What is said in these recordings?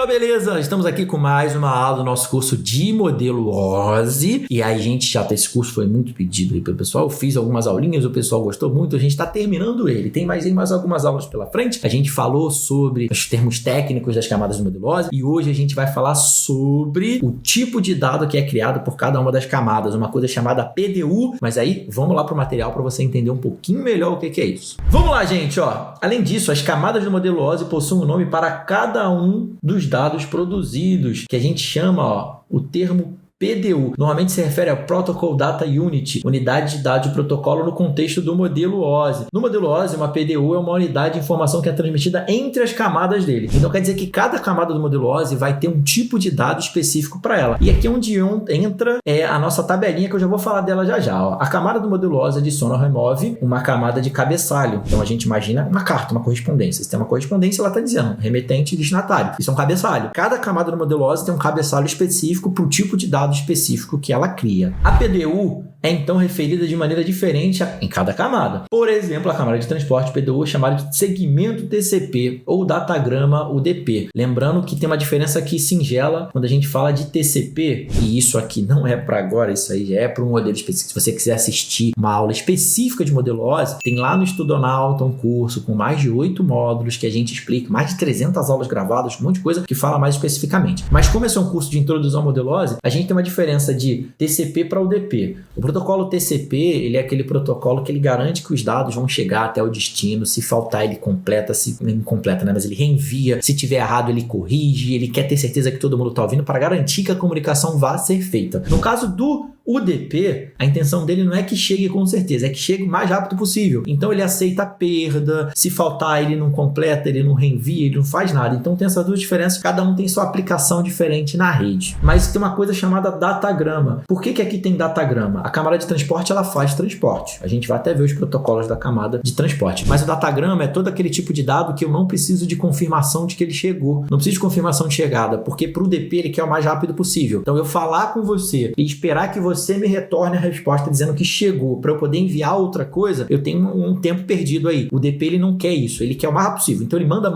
beleza? Estamos aqui com mais uma aula do nosso curso de modelo OSI. E aí, gente, esse curso foi muito pedido aí pelo pessoal. Eu fiz algumas aulinhas, o pessoal gostou muito. A gente está terminando ele. Tem mais algumas aulas pela frente. A gente falou sobre os termos técnicos das camadas do modelo OSI. E hoje a gente vai falar sobre o tipo de dado que é criado por cada uma das camadas. Uma coisa chamada PDU. Mas aí, vamos lá para o material para você entender um pouquinho melhor o que é isso. Vamos lá, gente. Além disso, as camadas do modelo OSI possuem um nome para cada um dos dados produzidos, que a gente chama o termo PDU. Normalmente se refere a Protocol Data Unit, unidade de dados de protocolo no contexto do modelo OSI. No modelo OSI, uma PDU é uma unidade de informação que é transmitida entre as camadas dele. Então quer dizer que cada camada do modelo OSI vai ter um tipo de dado específico para ela. E aqui é onde entra a nossa tabelinha, que eu já vou falar dela já. A camada do modelo OSI adiciona ou remove uma camada de cabeçalho. Então a gente imagina uma carta, uma correspondência. Se tem uma correspondência, ela está dizendo remetente e destinatário. Isso é um cabeçalho. Cada camada do modelo OSI tem um cabeçalho específico para o tipo de dado específico que ela cria. A PDU é então referida de maneira diferente em cada camada. Por exemplo, a camada de transporte PDU é chamada de segmento TCP ou datagrama UDP. Lembrando que tem uma diferença aqui singela quando a gente fala de TCP, e isso aqui não é para agora, isso aí é para um modelo específico. Se você quiser assistir uma aula específica de modelo OSI, tem lá no Estudonauta um curso com mais de 8 módulos que a gente explica, mais de 300 aulas gravadas, um monte de coisa que fala mais especificamente. Mas como esse é um curso de introdução ao modelo OSI, a gente tem uma diferença de TCP para UDP. O protocolo TCP, ele é aquele protocolo que ele garante que os dados vão chegar até o destino. Se faltar, ele completa, não completa, né? Mas ele reenvia. Se tiver errado, ele corrige. Ele quer ter certeza que todo mundo está ouvindo para garantir que a comunicação vá ser feita. No caso do UDP, a intenção dele não é que chegue com certeza, é que chegue o mais rápido possível. Então ele aceita a perda, se faltar ele não completa, ele não reenvia, ele não faz nada. Então tem essas duas diferenças, cada um tem sua aplicação diferente na rede. Mas tem uma coisa chamada datagrama. Por que aqui tem datagrama? A camada de transporte, ela faz transporte. A gente vai até ver os protocolos da camada de transporte. Mas o datagrama é todo aquele tipo de dado que eu não preciso de confirmação de que ele chegou. Não preciso de confirmação de chegada, porque para o UDP ele quer o mais rápido possível. Então eu falar com você e esperar que você me retorne a resposta dizendo que chegou, para eu poder enviar outra coisa, eu tenho um tempo perdido aí. O DP ele não quer isso, ele quer o mais rápido possível. Então ele manda.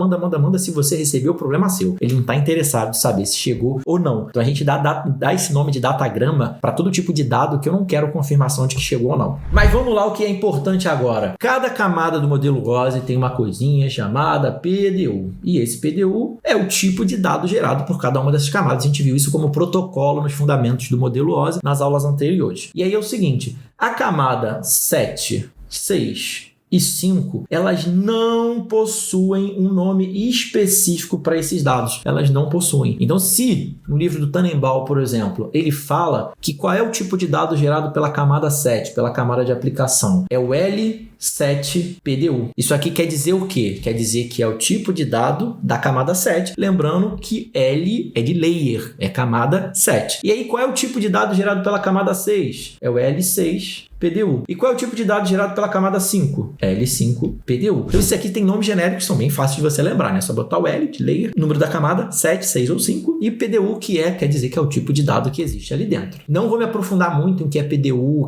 Se você recebeu, o problema é seu. Ele não está interessado em saber se chegou ou não. Então a gente dá esse nome de datagrama para todo tipo de dado que eu não quero confirmação de que chegou ou não. Mas vamos lá, o que é importante agora. Cada camada do modelo OSI tem uma coisinha chamada PDU. E esse PDU é o tipo de dado gerado por cada uma dessas camadas. A gente viu isso como protocolo nos fundamentos do modelo OSI nas aulas anteriores. E aí é o seguinte, a camada 7, 6 e 5, elas não possuem um nome específico para esses dados. Elas não possuem. Então, se no livro do Tannenbaum, por exemplo, ele fala que qual é o tipo de dado gerado pela camada 7, pela camada de aplicação, é o L7 PDU. Isso aqui quer dizer o quê? Quer dizer que é o tipo de dado da camada 7. Lembrando que L é de layer, é camada 7. E aí, qual é o tipo de dado gerado pela camada 6? É o L6 PDU. E qual é o tipo de dado gerado pela camada 5? L5 PDU. Então, isso aqui tem nomes genéricos que são bem fáceis de você lembrar, né? É só botar o L de layer, número da camada, 7, 6 ou 5, e PDU, que quer dizer que é o tipo de dado que existe ali dentro. Não vou me aprofundar muito em que é PDU,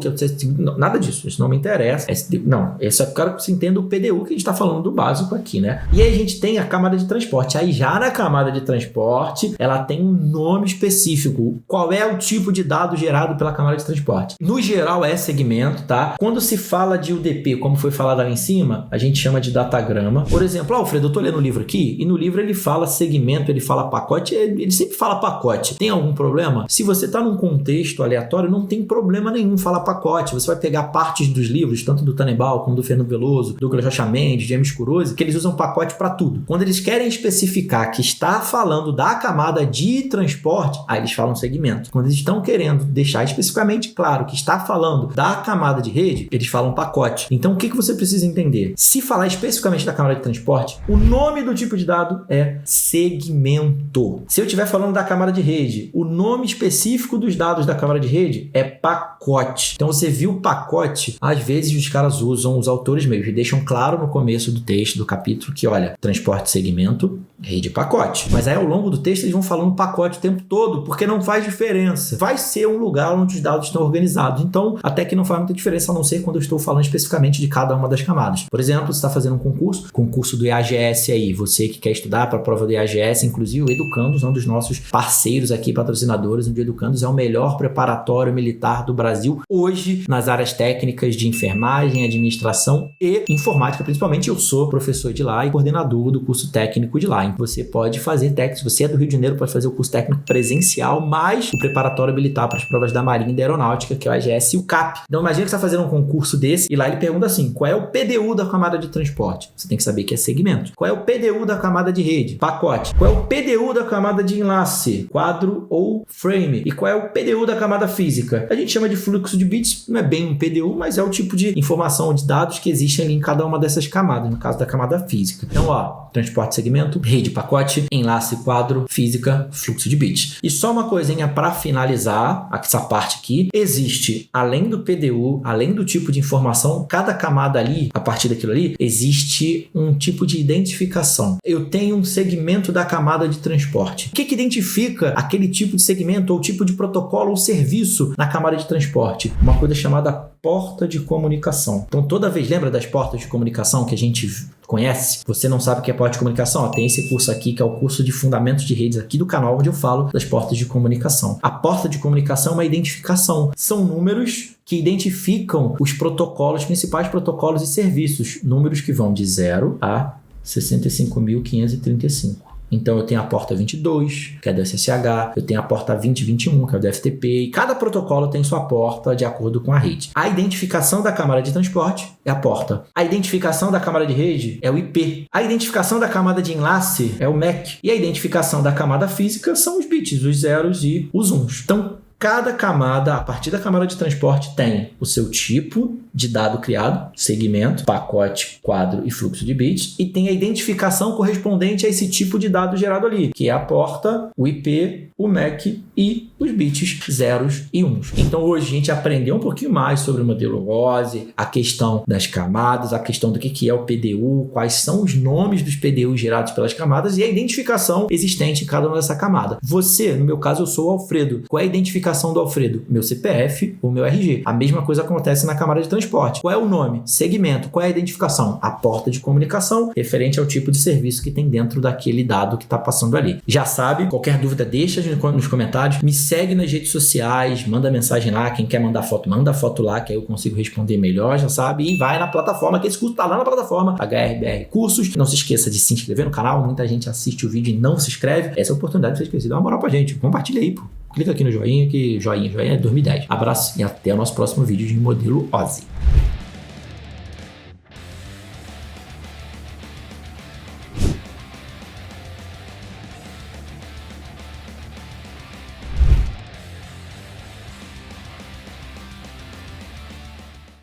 nada disso. Isso não me interessa. Esse é claro que você entenda o PDU, que a gente está falando do básico aqui, né? E aí a gente tem a camada de transporte. Aí já na camada de transporte, ela tem um nome específico. Qual é o tipo de dado gerado pela camada de transporte? No geral é segmento, tá? Quando se fala de UDP, como foi falado ali em cima, a gente chama de datagrama. Por exemplo, Alfredo, eu tô lendo o livro aqui, e no livro ele fala segmento, ele fala pacote, ele sempre fala pacote. Tem algum problema? Se você tá num contexto aleatório, não tem problema nenhum falar pacote. Você vai pegar partes dos livros, tanto do Tannenbaum como do Fernando Veloso, Douglas Rocha Mendes, James Kurosi, que eles usam pacote para tudo. Quando eles querem especificar que está falando da camada de transporte, aí eles falam segmento. Quando eles estão querendo deixar especificamente claro que está falando da camada de rede, eles falam pacote. Então, o que você precisa entender? Se falar especificamente da camada de transporte, o nome do tipo de dado é segmento. Se eu estiver falando da camada de rede. O nome específico dos dados da camada de rede é pacote. Então você viu o pacote, às vezes os caras usam, os autores mesmo, deixam claro no começo do texto, do capítulo, que olha, transporte segmento, rede pacote. Mas aí ao longo do texto eles vão falando pacote o tempo todo, porque não faz diferença. Vai ser um lugar onde os dados estão organizados. Então, até que não faz muita diferença, a não ser quando eu estou falando especificamente de cada uma das camadas. Por exemplo, você está fazendo um concurso do IAGS aí, você que quer estudar para a prova do IAGS, inclusive o Educandos, um dos nossos parceiros aqui, patrocinadores, onde o Educandos é o melhor preparatório militar do Brasil hoje nas áreas técnicas de enfermagem, administração e informática, principalmente. Eu sou professor de lá e coordenador do curso técnico de lá. Então você pode fazer técnico, se você é do Rio de Janeiro, pode fazer o curso técnico presencial, mais o preparatório militar para as provas da Marinha e da Aeronáutica, que é o AGS e o CAP. Então imagina que você está fazendo um concurso desse e lá ele pergunta assim, qual é o PDU da camada de transporte? Você tem que saber que é segmento. Qual é o PDU da camada de rede? Pacote. Qual é o PDU da camada de enlace? Quadro ou frame. E qual é o PDU da camada física? A gente chama de fluxo de bits, não é bem um PDU, mas é o tipo de informação de dados que existem ali em cada uma dessas camadas, no caso da camada física. Então, transporte segmento, rede, pacote, enlace, quadro, física, fluxo de bits. E só uma coisinha para finalizar essa parte aqui, existe, além do PDU, além do tipo de informação, cada camada ali, a partir daquilo ali, existe um tipo de identificação. Eu tenho um segmento da camada de transporte. O que identifica aquele tipo de segmento ou tipo de protocolo ou serviço na camada de transporte? Uma coisa chamada porta de comunicação. Então, toda vez, lembra das portas de comunicação que a gente conhece? Você não sabe o que é porta de comunicação? Tem esse curso aqui, que é o curso de fundamentos de redes aqui do canal, onde eu falo das portas de comunicação. A porta de comunicação é uma identificação. São números que identificam os protocolos, principais protocolos e serviços. Números que vão de 0 a 65.535. Então, eu tenho a porta 22, que é do SSH, eu tenho a porta 2021, que é do FTP, e cada protocolo tem sua porta de acordo com a rede. A identificação da camada de transporte é a porta. A identificação da camada de rede é o IP. A identificação da camada de enlace é o MAC. E a identificação da camada física são os bits, os zeros e os uns. Então, cada camada, a partir da camada de transporte, tem o seu tipo de dado criado, segmento, pacote, quadro e fluxo de bits, e tem a identificação correspondente a esse tipo de dado gerado ali, que é a porta, o IP, o MAC e os bits zeros e uns. Então hoje a gente aprendeu um pouquinho mais sobre o modelo OSI, a questão das camadas, a questão do que é o PDU, quais são os nomes dos PDUs gerados pelas camadas e a identificação existente em cada uma dessa camada. Você, no meu caso, eu sou o Alfredo. Qual é a identificação do Alfredo? Meu CPF ou meu RG. A mesma coisa acontece na camada de transporte. Qual é o nome? Segmento. Qual é a identificação? A porta de comunicação, referente ao tipo de serviço que tem dentro daquele dado que está passando ali. Já sabe, qualquer dúvida deixa nos comentários, me segue nas redes sociais, manda mensagem lá, quem quer mandar foto, manda foto lá, que aí eu consigo responder melhor, já sabe, e vai na plataforma, que esse curso está lá na plataforma, HRBR Cursos. Não se esqueça de se inscrever no canal, muita gente assiste o vídeo e não se inscreve. Essa é a oportunidade de você se inscrever, dá uma moral pra gente, compartilha aí, pô. Clica aqui no joinha, que joinha é 2010. Abraço e até o nosso próximo vídeo de modelo OSI.